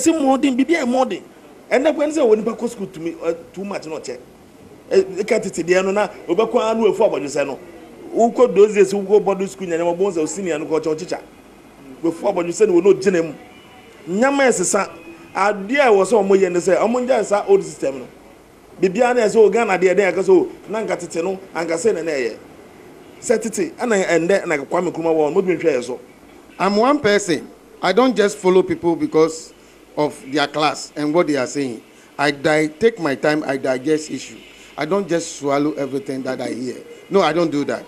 see modern, be modern. And that when say when you school to me too much not check. Can't it the ano na obekwa anu efu aboduse no. Who could those days who go boarding school and bones of senior and culture teacher. Before aboduse no no ginem. Nyama esesa adia was so moye ne say omonja sa old system no. Bibia na so Ghana de den akaso na nkatete no ankase ne na ye. Setiti ana ende na kwame kuma wo mo hwe so. I'm one person. I don't just follow people because of their class and what they are saying. I take my time, I digest issue. I don't just swallow everything that I hear. No, I don't do that.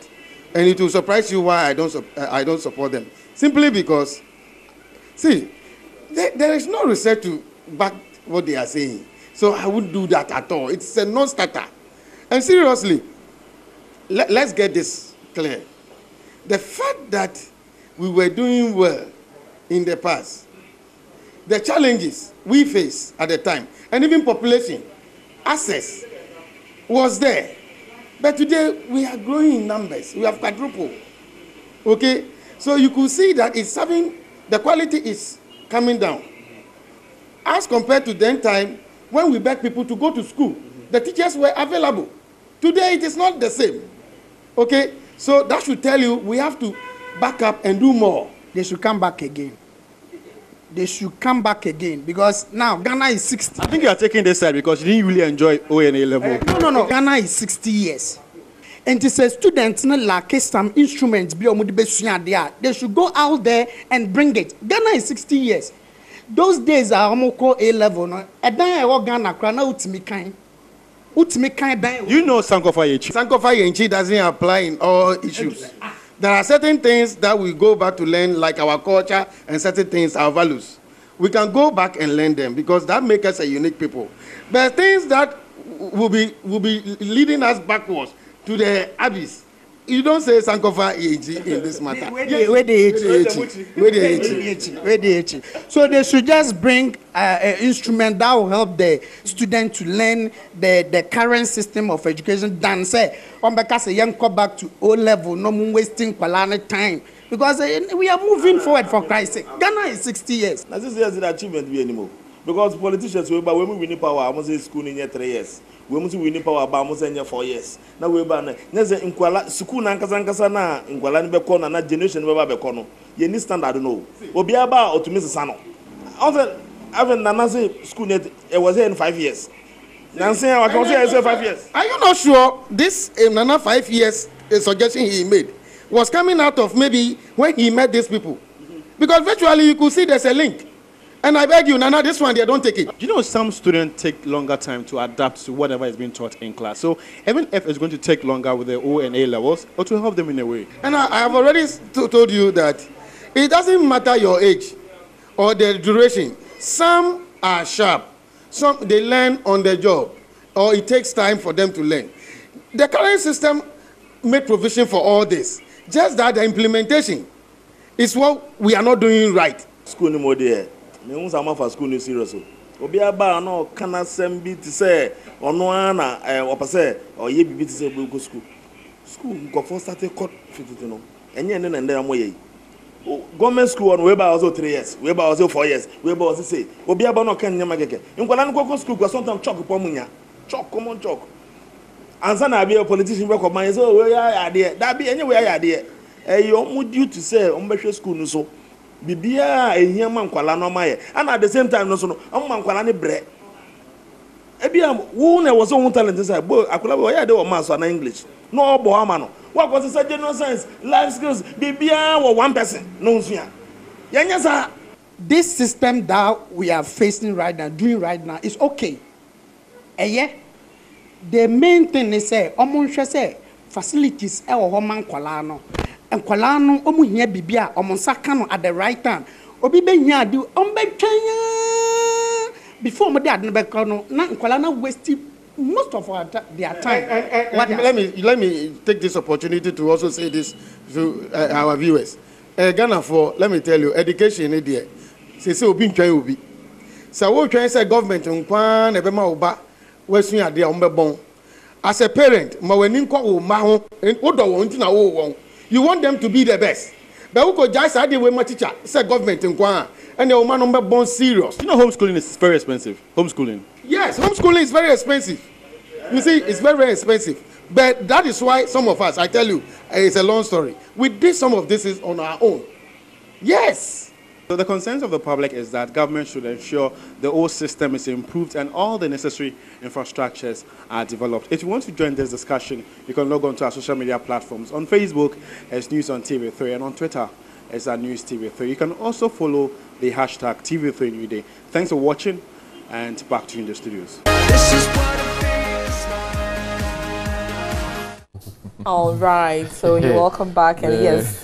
And it will surprise you why I don't support them. Simply because, see, there is no research to back what they are saying. So I wouldn't do that at all. It's a non-starter. And seriously, let's get this clear. The fact that we were doing well in the past, the challenges we face at the time, and even population, access was there. But today, we are growing in numbers. We have quadrupled. Okay? So you could see that the quality is coming down. As compared to then time, when we begged people to go to school, the teachers were available. Today, it is not the same. Okay? So that should tell you we have to back up and do more. They should come back again. They should come back again because now Ghana is 60. I think you are taking this side because you didn't really enjoy ONA level. No. Ghana is 60 years. And it says students not lack some instruments. They should go out there and bring it. Ghana is 60 years. Those days are almost called A level. No? And then I Ghana kind. You know Sankofa Yechi. Sankofa Yechi doesn't apply in all issues. There are certain things that we go back to learn, like our culture, and certain things, our values. We can go back and learn them because that makes us a unique people. But things that will be leading us backwards to the abyss. You don't say Sankofa Yechi in this matter. Where the So they should just bring an instrument that will help the student to learn the current system of education than say, because a young come back to O level, no more wasting time. Because we are moving forward for Christ's sake. Ghana is 60 years. Now this is the achievement we anymore. Because politicians when we win power, I must say school in 3 years. We must win power about almost 4 years. Now we ban. Neze inkwala school na nkasa na inkwala ni beko na generation we ba beko no. You need standard no. Obi aba otumisi sano. Even Nana say school net it was here in 5 years. Nancy I can say 5 years. Are you not sure this Nana 5 years suggestion he made was coming out of maybe when he met these people? Because virtually you could see there's a link. And I beg you, Nana, this one, they don't take it. You know, some students take longer time to adapt to whatever is being taught in class. So even if it's going to take longer with the O and A levels, it will help them in a way. And I have already told you that it doesn't matter your age or the duration. Some are sharp. Some, they learn on the job, or it takes time for them to learn. The current system made provision for all this. Just that the implementation is what we are not doing right. School no more there. Me won sama for school no serious. Obi aba no kana sembi ti say ono ana opase oye bibi ti say go school. School go for started court fitting no. Enye ne na mo ye. Government school on we ba also 3 years. We ba also 4 years. We ba also say obi aba no kan nyama keke. Nkwala no go school go sometimes chalk pomunya. Chalk common chalk. Ansa na be a politician be come say we ya ade. Da be enye we ya ade. You mu due to say on be school no so. Bibia ehia mankwala no maye and at the same time no so no mankwala ne bre ebia wo na wo so won talent say bo akola bo ya de wo maso na English no obo ama no what was say general science life skills bibia wo one person no nfia yenya sa. This system that we are facing right now, doing right now, is okay. The main thing is say omonhwe say facilities e wo mankwala no. And Kolano, Omunia Bibia, Omonsakano at the right time. Obi Benya do before my dad never call not Kolana wasted most of their time. Let me take this opportunity to also say this to our viewers. Ghana for let me tell you, education is there. Say Obi Ubi. So what trying say government on Kwan Ebema Oba, Western Adia Ombebon. As a parent, Maweninko Maho and Odo Wontina. You want them to be the best. But who could just add away my teacher, say government in Kwan. and the woman number born serious. You know, homeschooling is very expensive. Homeschooling. Yes, homeschooling is very expensive. You see, it's very, very expensive. But that is why some of us, I tell you, it's a long story. We did some of this is on our own. Yes. So the consensus of the public is that government should ensure the whole system is improved and all the necessary infrastructures are developed. If you want to join this discussion, you can log on to our social media platforms. On Facebook, it's News on TV3, and on Twitter, it's at News TV3. You can also follow the hashtag TV3 New Day. Thanks for watching, and back to you in the studios. This is what it feels like. All right, so you're welcome back, and yes,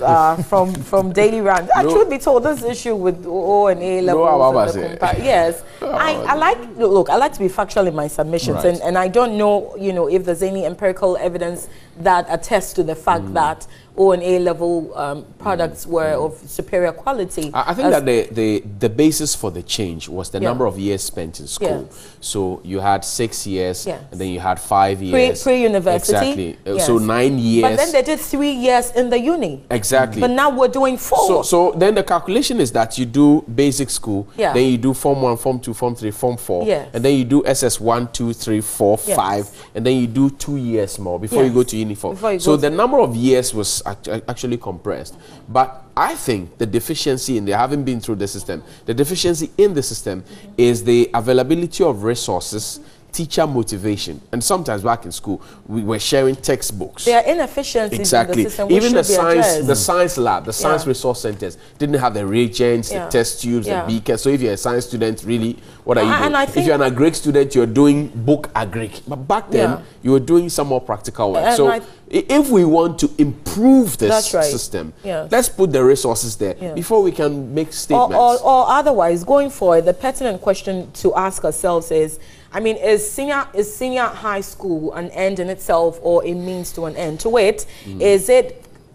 from Daily Rant. Truth be told, this issue with O and A levels, yes, I like to be factual in my submissions, right. and I don't know, if there's any empirical evidence that attests to the fact that O and A level products were of superior quality. I think that the basis for the change was the number of years spent in school. Yes. So you had 6 years, and then you had 5 years pre-university. Exactly. Yes. So 9 years. But then they did 3 years in the uni. Exactly. But now we're doing 4. So then the calculation is that you do basic school, then you do Form 1, Form 2, Form 3, Form 4, and then you do SS 1, 2, 3, 4, 5, and then you do 2 years more before you go to uniform. So the number of years was actually compressed. But I think the deficiency in having been through the system, the deficiency in the system is the availability of resources, teacher motivation, and sometimes back in school we were sharing textbooks. There are inefficiencies in the system. Even the science lab, the science resource centers didn't have the reagents, the test tubes, the beakers. So if you're a science student, really, what are you doing? If you're an agric student, you're doing book agric. But back then, you were doing some more practical work. So if we want to improve this system, let's put the resources there before we can make statements. Or otherwise, going forward, the pertinent question to ask ourselves is, I mean, is senior high school an end in itself or a means to an end? To it,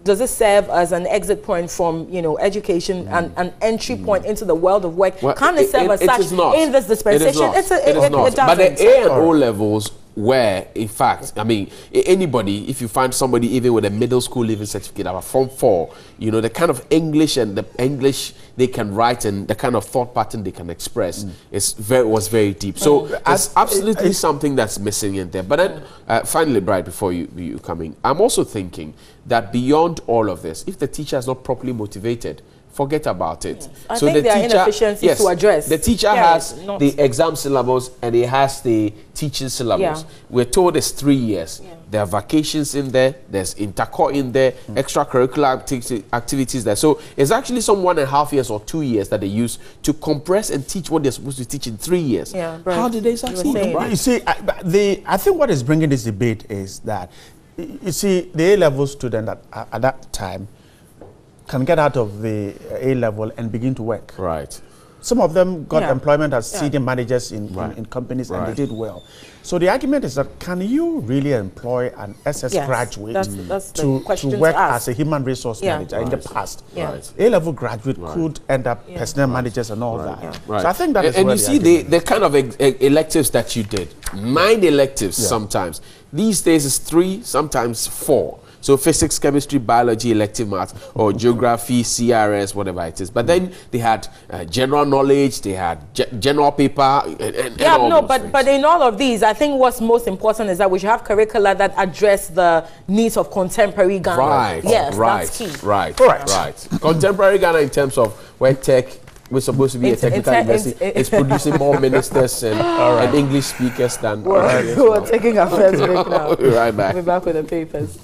does it serve as an exit point from, education and an entry point into the world of work? Well, Can it serve as such in this dispensation? It is not. But the A and O levels where, in fact, I mean, anybody, if you find somebody even with a middle school leaving certificate of a Form 4, the kind of English and the English they can write and the kind of thought pattern they can express was very deep. So there's absolutely something that's missing in there. But then, finally, Bright, before you come in, I'm also thinking that beyond all of this, if the teacher is not properly motivated, forget about it. Yes. I think there are inefficiencies to address. The teacher has the exam syllabus and he has the teaching syllabus. We're told it's 3 years. There are vacations in there, there's intercore in there, extracurricular activities there. So it's actually some 1.5 years or 2 years that they use to compress and teach what they're supposed to teach in 3 years. How did they succeed? You see, I think what is bringing this debate is that, you see, the A-level student at that time can get out of the A level and begin to work. Right. Some of them got employment as senior managers in companies and they did well. So the argument is that can you really employ an SS graduate to work as a human resource manager in the past? A-level graduate could end up personnel managers and all that. So I think that is and you see the kind of electives that you did, 9 electives sometimes. These days it's 3, sometimes 4. So physics, chemistry, biology, elective maths, or geography, CRS, whatever it is. But then they had general knowledge, they had general paper, and all those things. But in all of these, I think what's most important is that we should have curricula that address the needs of contemporary Ghana. Right. Yes, that's key. Right. Contemporary Ghana in terms of where tech. We're supposed to be a technical university. It's producing more ministers and English speakers than. We're taking our first break now. We'll be right back. We'll be back with the papers.